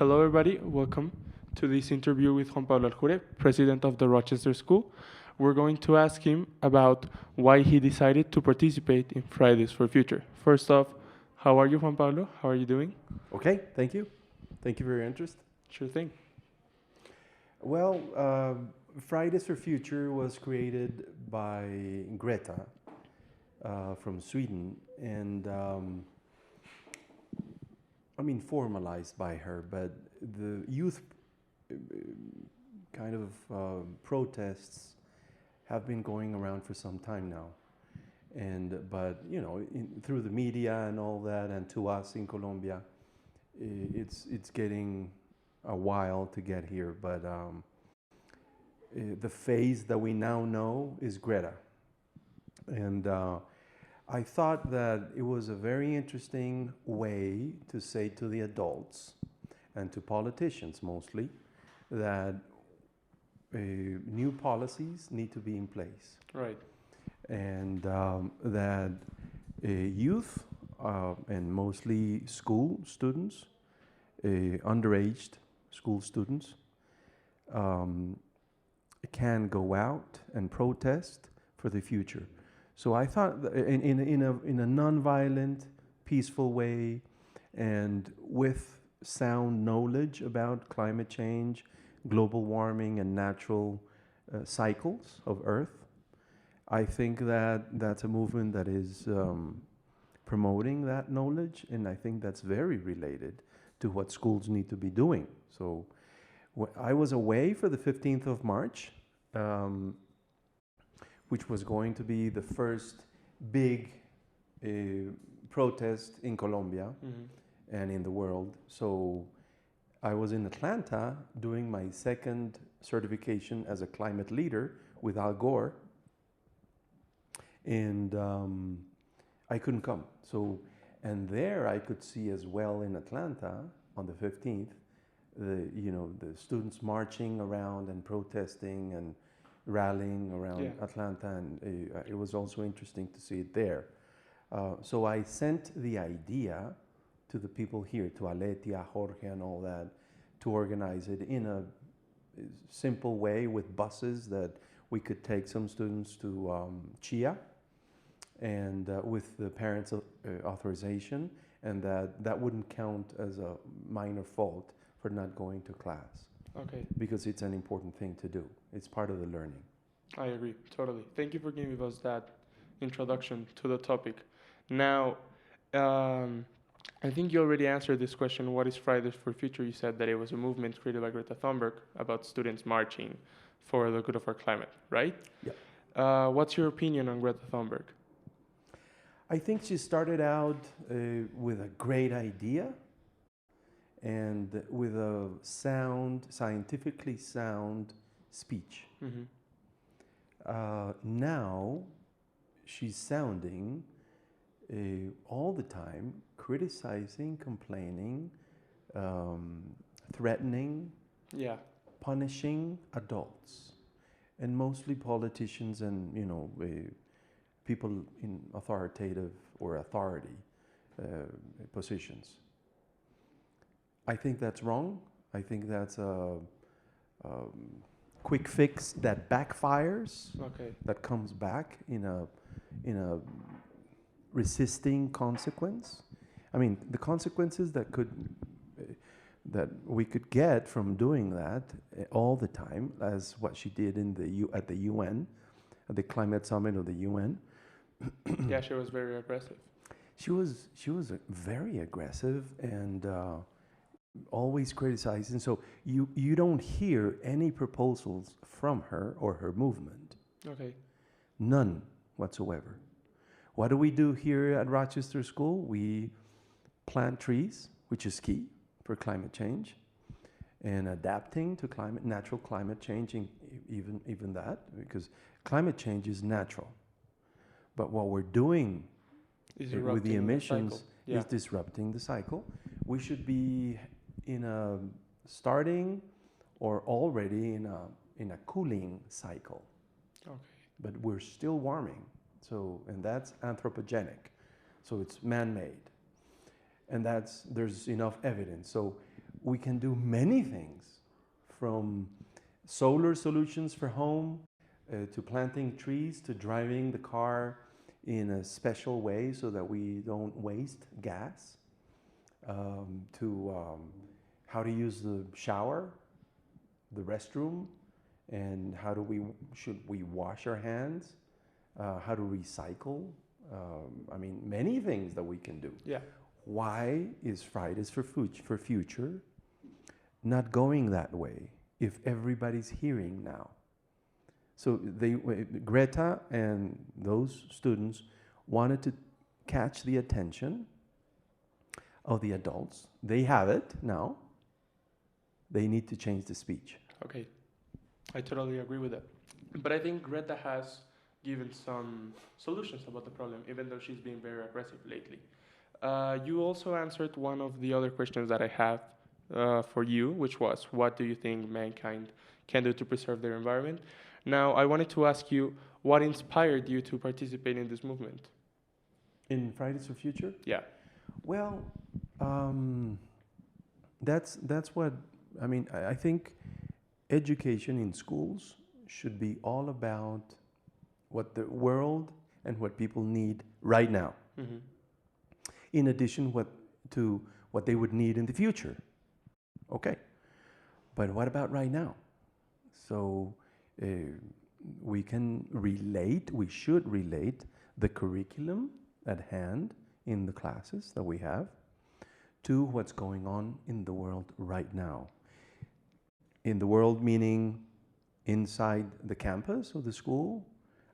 Hello, everybody. Welcome to this interview with Juan Pablo Aljure, president of the Rochester School. We're going to ask him about why he decided to participate in Fridays for Future. First off, how are you, Juan Pablo? How are you doing? Okay, thank you. Thank you for your interest. Sure thing. Well, Fridays for Future was created by Greta from Sweden, and formalized by her, but the youth uh, kind of protests have been going around for some time now. But through the media and all that, and to us in Colombia, it's getting a while to get here. But the phase that we now know is Greta, and I thought that it was a very interesting way to say to the adults and to politicians mostly that new policies need to be in place. Right. And that youth and mostly school students, underaged school students, can go out and protest for the future. So I thought in a non-violent, peaceful way, and with sound knowledge about climate change, global warming, and natural cycles of Earth, I think that that's a movement that is promoting that knowledge, and I think that's very related to what schools need to be doing. So I was away for the 15th of March, which was going to be the first big protest in Colombia and in the world. So I was in Atlanta doing my second certification as a climate leader with Al Gore, and I couldn't come. So, and there I could see as well in Atlanta on the 15th, the students marching around and protesting and rallying around Atlanta, and it was also interesting to see it there. So I sent the idea to the people here, to Aletia, Jorge, and all that, to organize it in a simple way with buses that we could take some students to Chia, and with the parents' authorization, and that wouldn't count as a minor fault for not going to class. Okay. Because it's an important thing to do. It's part of the learning. I agree, totally. Thank you for giving us that introduction to the topic. Now, I think you already answered this question, what is Fridays for Future? You said that it was a movement created by Greta Thunberg about students marching for the good of our climate, right? Yeah. What's your opinion on Greta Thunberg? I think she started out with a great idea and with a scientifically sound speech. Mm-hmm. Now she's sounding all the time, criticizing, complaining, threatening, punishing adults, and mostly politicians and people in authoritative or authority positions. I think that's wrong. I think that's a quick fix that backfires. Okay. That comes back in a resisting consequence. I mean, the consequences that we could get from doing that all the time, as what she did at the UN, at the climate summit of the UN. Yeah, she was very aggressive. She was very aggressive and always criticizing. So you don't hear any proposals from her or her movement. Okay. None whatsoever. What do we do here at Rochester School? We plant trees, which is key for climate change, and adapting to natural climate changing, even that, because climate change is natural. But what we're doing with the emissions is disrupting the cycle. We should be in a starting or already in a cooling cycle. Okay. But we're still warming. So, and that's anthropogenic. So it's man-made. And there's enough evidence. So we can do many things, from solar solutions for home to planting trees to driving the car in a special way so that we don't waste gas, to how to use the shower, the restroom, and should we wash our hands, how to recycle. I mean, many things that we can do. Yeah. Why is Fridays for Future not going that way if everybody's hearing now? So Greta and those students wanted to catch the attention of the adults. They have it now. They need to change the speech. Okay, I totally agree with that. But I think Greta has given some solutions about the problem, even though she's been very aggressive lately. You also answered one of the other questions that I have for you, which was, what do you think mankind can do to preserve their environment? Now, I wanted to ask you, what inspired you to participate in this movement? In Fridays for Future? Yeah. Well, that's what, I mean, I think education in schools should be all about what the world and what people need right now. Mm-hmm. In addition to what they would need in the future. Okay. But what about right now? So we should relate the curriculum at hand in the classes that we have to what's going on in the world right now. In the world meaning inside the campus of the school,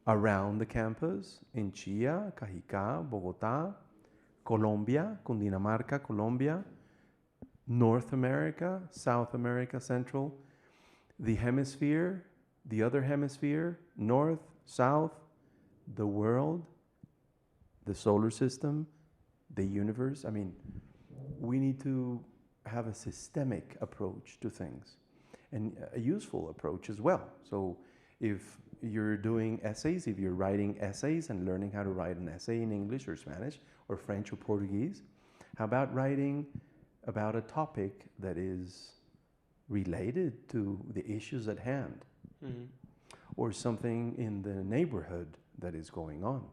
around the campus, in Chía, Cajicá, Bogotá, Colombia, Cundinamarca, Colombia, North America, South America, Central, the hemisphere, the other hemisphere, North, South, the world, the solar system, the universe. I mean, we need to have a systemic approach to things and a useful approach as well. So if you're doing essays, if you're writing essays and learning how to write an essay in English or Spanish or French or Portuguese, how about writing about a topic that is related to the issues at hand, Mm-hmm. or something in the neighborhood that is going on,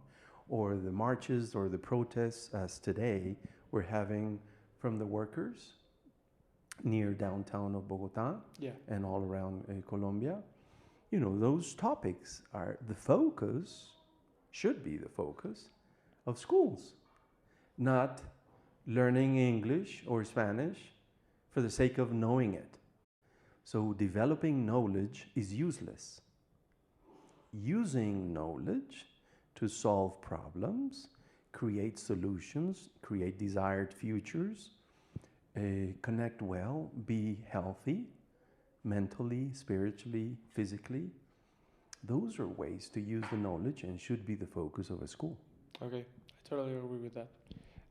or the marches or the protests as today we're having from the workers near downtown of Bogota, Yeah. and all around Colombia. You know, those topics are the focus, should be the focus of schools, not learning English or Spanish for the sake of knowing it. So developing knowledge is useless. Using knowledge to solve problems, create solutions, create desired futures, connect well, be healthy, mentally, spiritually, physically. Those are ways to use the knowledge and should be the focus of a school. Okay, I totally agree with that.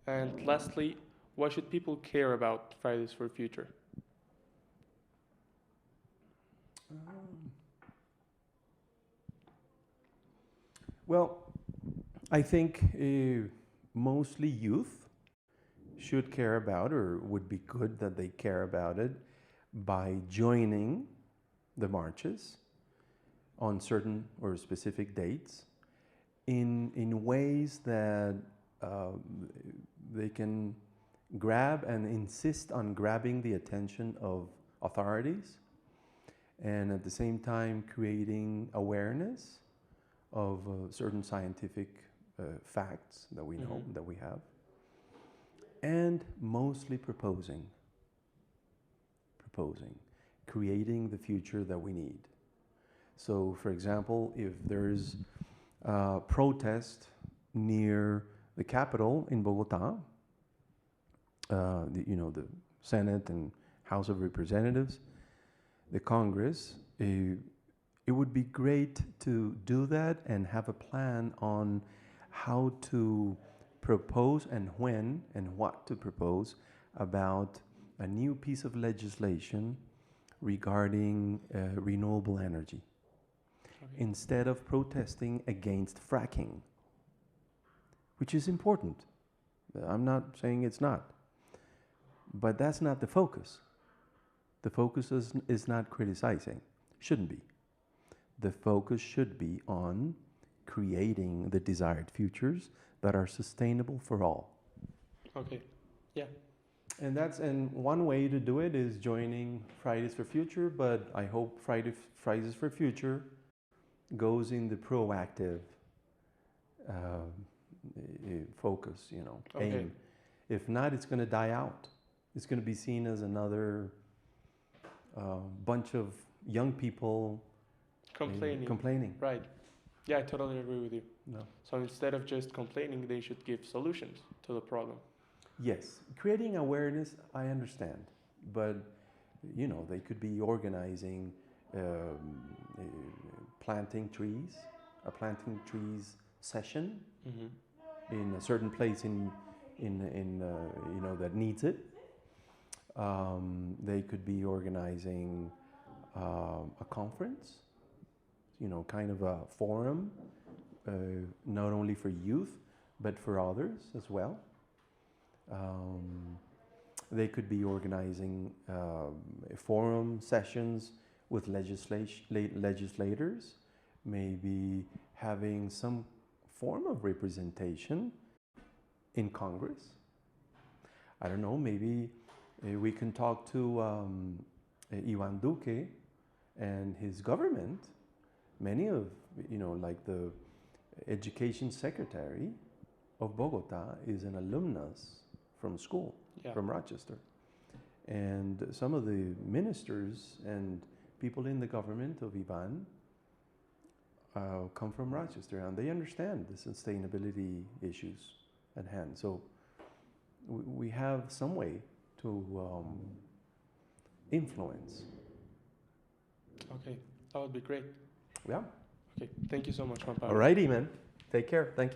And lastly, why should people care about Fridays for Future? Well, I think mostly youth should care about, or would be good that they care about it, by joining the marches on certain or specific dates in ways that they can grab and insist on grabbing the attention of authorities, and at the same time creating awareness of certain scientific facts that we know, that we have, and mostly proposing, creating the future that we need. So, for example, if there's a protest near the Capitol in Bogota, the Senate and House of Representatives, the Congress, it would be great to do that and have a plan on how to propose and when and what to propose about a new piece of legislation regarding renewable energy. Okay. Instead of protesting against fracking, which is important. I'm not saying it's not. But that's not the focus. The focus is not criticizing, shouldn't be. The focus should be on creating the desired futures that are sustainable for all. Okay. Yeah. And one way to do it is joining Fridays for Future, but I hope Fridays for Future goes in the proactive focus, Okay. aim. If not, it's going to die out. It's going to be seen as another bunch of young people complaining. Right. Yeah, I totally agree with you. No. So instead of just complaining, they should give solutions to the problem. Yes, creating awareness, I understand, but they could be organizing planting trees, a planting trees session in a certain place in that needs it. They could be organizing a conference, kind of a forum, not only for youth but for others as well. They could be organizing forum sessions with legislators, maybe having some form of representation in Congress. I don't know, maybe we can talk to Juan Duque and his government. Many of, like the education secretary of Bogota is an alumnus from school, from Rochester. And some of the ministers and people in the government of Ivan come from Rochester, and they understand the sustainability issues at hand. So we have some way to influence. Okay, that would be great. Yeah. Okay, thank you so much, Juan Pablo. Alrighty, man. Take care. Thank you.